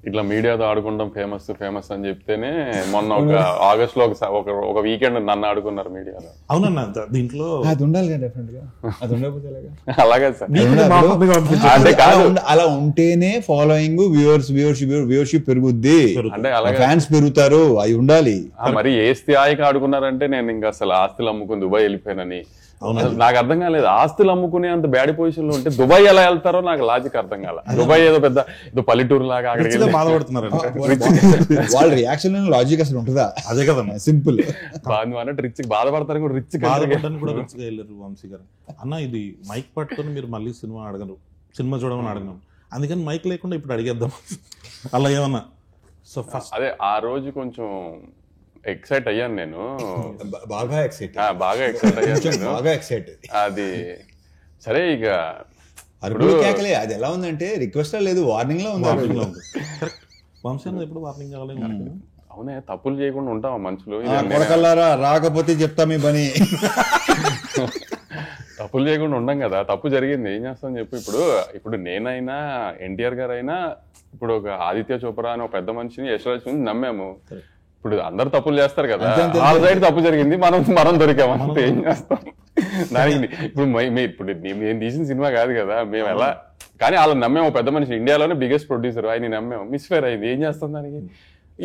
ఇట్లా మీడియాతో ఆడుకుంటాం ఫేమస్ ఫేమస్ అని చెప్తేనే మొన్న ఒక ఆగస్ట్ లో ఒక వీకెండ్ నన్ను ఆడుకున్నారు మీడియాలో. అవునన్నా దీంట్లో అది ఉండాలి కదా డెఫినెట్ గా, అది ఉండకపోతే అలాగే సార్. అంటే అలా ఉంటేనే ఫాలోయింగ్ వ్యూవర్షిప్ పెరుగుద్ది, అంటే అలాగే ఫ్యాన్స్ పెరుగుతారు, అవి ఉండాలి. మరి ఏ స్థాయికి ఆడుకున్నారంటే నేను ఇంకా అసలు ఆస్తులు అమ్ముకుని దుబాయ్ వెళ్ళిపోయానని నాకు అర్థం కాలేదు. ఆస్తులు అమ్ముకునే అంత బ్యాడ్ పొజిషన్ లో ఉంటే దుబాయ్ ఎలా వెళ్తారో నాకు లాజిక్ అర్థం కాల. దుబాయ్ ఏదో పెద్ద ఏదో పల్లెటూరు లాగా అక్కడికి బాధపడుతున్నారు. వాళ్ళ రియాక్షన్ లాజిక్ అసలు ఉంటుందా? అదే కదా సింపుల్. అన్నట్టు రిచ్ బాధపడతారు కూడా, రిచ్ కూడా రిచ్ గా వెళ్ళారు వంశీ గారు. అన్న ఇది మైక్ పట్టుకొని మీరు మళ్ళీ సినిమా అడగరు, సినిమా చూడమని అడగను, అందుకని మైక్ లేకుండా ఇప్పుడు అడిగేద్దాం అలా ఏమన్నా. సో ఫస్ట్ అదే ఆ రోజు కొంచెం ఎక్సైట్ అయ్యాను నేను, బాగా ఎక్సైట్ అయ్యాను. అది సరే ఇక కేకలే. అది ఎలా ఉందంటే రిక్వెస్ట్ లేదు, వార్నింగ్ లో ఉంది. వంశీ ఎప్పుడు వార్నింగ్ కావాలి. అవునే, తప్పులు చేయకుండా ఉంటావా మనుషులు? కొడకల్లారా రాకపోతే చెప్తా మీ పని. తప్పులు చేయకుండా ఉండం కదా, తప్పు జరిగింది ఏం చేస్తాం చెప్పు. ఇప్పుడు నేనైనా ఎన్టీఆర్ గారు అయినా ఇప్పుడు ఒక ఆదిత్య చోప్రా అని ఒక పెద్ద మనిషిని యశ్వరాజ్ నమ్మాము. ఇప్పుడు అందరు తప్పులు చేస్తారు కదా, వాళ్ళ సైడ్ తప్పు జరిగింది, మనం దొరికాము, ఏం చేస్తాం దానికి. ఇప్పుడు నేను తీసిన సినిమా కాదు కదా, మేము ఎలా కానీ వాళ్ళని నమ్మాము. పెద్ద మనిషి ఇండియాలోనే బిగ్గెస్ట్ ప్రొడ్యూసర్, ఆయన నమ్మాము, మిస్ఫైర్ అయింది, ఏం చేస్తాం దానికి,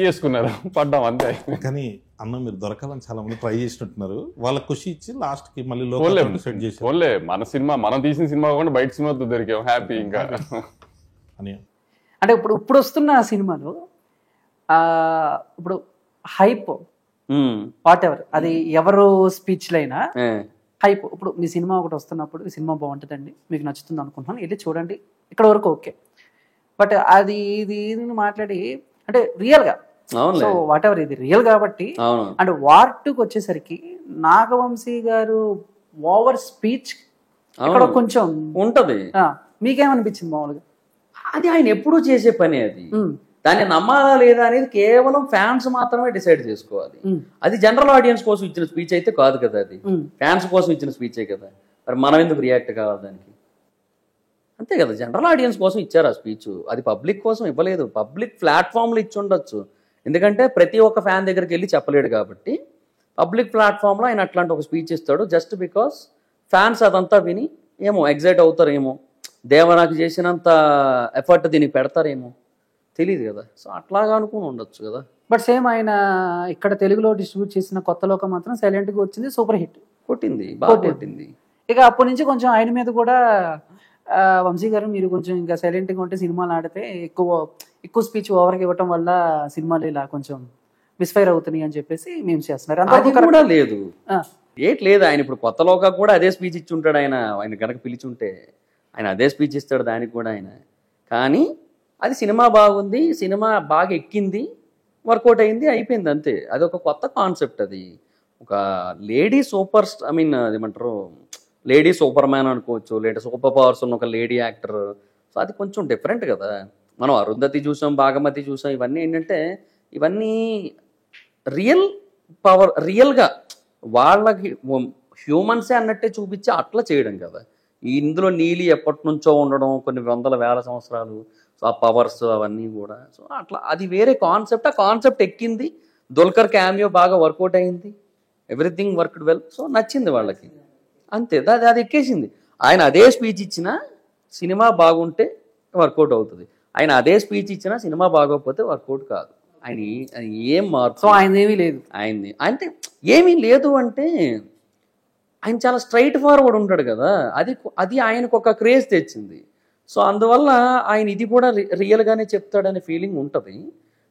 వేసుకున్నారు, పడ్డాం అంతే. కానీ అన్న మీరు దొరకాలని చాలా మంది ట్రై చేసినట్టున్నారు, వాళ్ళ ఖుషి ఇచ్చి లాస్ట్ కి మళ్ళీ సెట్ చేసి ఓన్లే మన సినిమా, మనం తీసిన సినిమా కాకుండా బయట సినిమాతో దొరికాం, హ్యాపీ. ఇంకా అంటే ఇప్పుడు వస్తున్న సినిమాలో ఇప్పుడు హైప్ వాట్ ఎవర్, అది ఎవరు స్పీచ్లైనా హైప్. ఇప్పుడు మీ సినిమా ఒకటి వస్తున్నప్పుడు ఈ సినిమా బాగుంటుందండి, మీకు నచ్చుతుంది అనుకుంటున్నాను, వెళ్ళి చూడండి, ఇక్కడ వరకు ఓకే. బట్ అది ఇది మాట్లాడి అంటే రియల్ గా, సో వాట్ ఎవర్ ఇది రియల్ కాబట్టి. అండ్ వార్ 2కి వచ్చేసరికి నాగవంశీ గారు ఓవర్ స్పీచ్ ఇక్కడ కొంచెం ఉంటది. మీకేమనిపించింది మామూలుగా? అది ఆయన ఎప్పుడూ చేసే పని, అది దాన్ని నమ్మాలా లేదా అనేది కేవలం ఫ్యాన్స్ మాత్రమే డిసైడ్ చేసుకోవాలి. అది జనరల్ ఆడియన్స్ కోసం ఇచ్చిన స్పీచ్ అయితే కాదు కదా, అది ఫ్యాన్స్ కోసం ఇచ్చిన స్పీచే కదా. మరి మనం ఎందుకు రియాక్ట్ కావాలి దానికి? అంతే కదా, జనరల్ ఆడియన్స్ కోసం ఇచ్చారు ఆ స్పీచ్, అది పబ్లిక్ కోసం ఇవ్వలేదు. పబ్లిక్ ప్లాట్ఫామ్లో ఇచ్చి ఉండొచ్చు, ఎందుకంటే ప్రతి ఒక్క ఫ్యాన్ దగ్గరికి వెళ్ళి చెప్పలేడు కాబట్టి పబ్లిక్ ప్లాట్ఫామ్లో ఆయన అట్లాంటి ఒక స్పీచ్ ఇస్తాడు. జస్ట్ బికాస్ ఫ్యాన్స్ అదంతా విని ఏమో ఎగ్జైట్ అవుతారేమో, దేవరాకి చేసినంత ఎఫర్ట్ దీనికి పెడతారేమో తెలియదు కదా. సో అట్లాగా అనుకుని ఉండొచ్చు కదా. బట్ సేమ్ ఆయన ఇక్కడ తెలుగులో డిస్ట్రిబ్యూట్ చేసిన కొత్త లోకం మాత్రం సైలెంట్ గా వచ్చింది, సూపర్ హిట్ కొట్టింది, బాగా కొట్టింది. ఇక అప్పటి నుంచి కొంచెం ఆయన మీద కూడా వంశీ గారు మీరు కొంచెం ఇంకా సైలెంట్ గా ఉంటే సినిమాలు ఆడితే ఎక్కువ స్పీచ్ ఓవర్గా ఇవ్వటం వల్ల సినిమాలు ఇలా కొంచెం మిస్ఫైర్ అవుతున్నాయి అని చెప్పేసి మేము చేస్తున్నారు. అది కూడా లేదు, లేదు. ఆయన ఇప్పుడు కొత్త లోక కూడా అదే స్పీచ్ ఇచ్చి ఉంటాడు. ఆయన కనుక పిలిచుంటే ఆయన అదే స్పీచ్ ఇస్తాడు దానికి కూడా ఆయన. కానీ అది సినిమా బాగుంది, సినిమా బాగా ఎక్కింది, వర్కౌట్ అయింది, అయిపోయింది అంతే. అది ఒక కొత్త కాన్సెప్ట్. అది ఒక లేడీ సూపర్ అదేమంటారు, లేడీ సూపర్ మ్యాన్ అనుకోవచ్చు, లేదా సూపర్ పవర్స్ ఉన్న ఒక లేడీ యాక్టర్. సో అది కొంచెం డిఫరెంట్ కదా. మనం అరుంధతి చూసాం, భాగమతి చూసాం, ఇవన్నీ ఏంటంటే ఇవన్నీ రియల్ పవర్, రియల్గా వాళ్ళకి హ్యూమన్సే అన్నట్టే చూపించి అట్లా చేయడం కదా. ఇందులో నీలి ఎప్పటి నుంచో ఉండడం, కొన్ని వందల వేల సంవత్సరాలు, సో ఆ పవర్స్ అవన్నీ కూడా. సో అట్లా అది వేరే కాన్సెప్ట్. ఆ కాన్సెప్ట్ ఎక్కింది, దుల్కర్ క్యామియో బాగా వర్కౌట్ అయింది, ఎవ్రీథింగ్ వర్క్డ్ వెల్. సో నచ్చింది వాళ్ళకి అంతే, అది ఎక్కేసింది. ఆయన అదే స్పీచ్ ఇచ్చినా సినిమా బాగుంటే వర్కౌట్ అవుతుంది, ఆయన అదే స్పీచ్ ఇచ్చినా సినిమా బాగోకపోతే వర్కౌట్ కాదు. ఆయన ఏం మార్పు, సో ఆయన ఏమీ లేదు, ఆయనది అంటే ఏమీ లేదు అంటే ఆయన చాలా స్ట్రైట్ ఫార్వర్డ్ ఉంటాడు కదా. అది ఆయనకు ఒక క్రేజ్ తెచ్చింది. సో అందువల్ల ఆయన ఇది కూడా రియల్గానే చెప్తాడనే ఫీలింగ్ ఉంటుంది.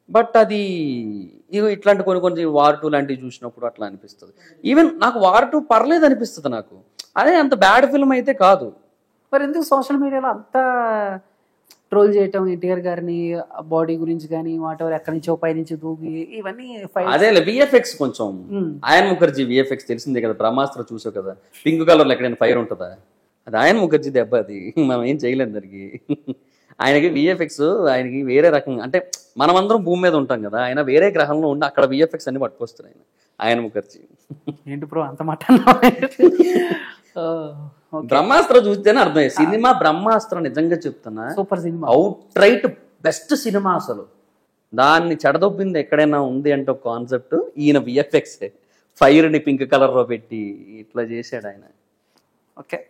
బట్ అది ఇట్లాంటి కొన్ని వార్ 2 లాంటివి చూసినప్పుడు అట్లా అనిపిస్తుంది. ఈవెన్ నాకు వార్ 2 పర్లేదు అనిపిస్తుంది నాకు, అదే అంత బ్యాడ్ ఫిల్మ్ అయితే కాదు. మరి ఎందుకు సోషల్ మీడియాలో అంతా ట్రోల్ చేయటం, ఎన్టీఆర్ గారిని బాడీ గురించి కానీ వాటెవర్, ఎక్కడి నుంచో పై నుంచి దూకి ఇవన్నీ? అదే విఎఫ్ఎక్స్ కొంచెం, ఆయన్ ముఖర్జీ విఎఫ్ఎక్స్ తెలిసిందే కదా, బ్రహ్మాస్త్ర చూసావు కదా, పింక్ కలర్లో ఎక్కడైనా ఫైర్ ఉంటుందా? అది ఆయన్ ముఖర్జీ దెబ్బ, అది మనం ఏం చేయలేం దానికి. ఆయనకి విఎఫ్ఎక్స్ ఆయనకి వేరే రకంగా, అంటే మనమందరం భూమి మీద ఉంటాం కదా, ఆయన వేరే గ్రహంలో ఉండి అక్కడ విఎఫ్ఎక్స్ అన్ని పట్టుకొస్తారు ఆయన ముఖర్జీ. ఏంటి బ్రో అంత మాట? బ్రహ్మాస్త్ర చూస్తేనే అర్థమయ్యే సినిమా. బ్రహ్మాస్త్ర నిజంగా చెప్తున్నా, super cinema, out right best cinema అసలు. దాన్ని చెడదొబ్బింది ఎక్కడైనా ఉంది అంటే ఒక కాన్సెప్ట్ ఈయన విఎఫ్ఎక్స్. ఫైర్ని పింక్ కలర్లో పెట్టి ఇట్లా చేశాడు ఆయన. ఓకే.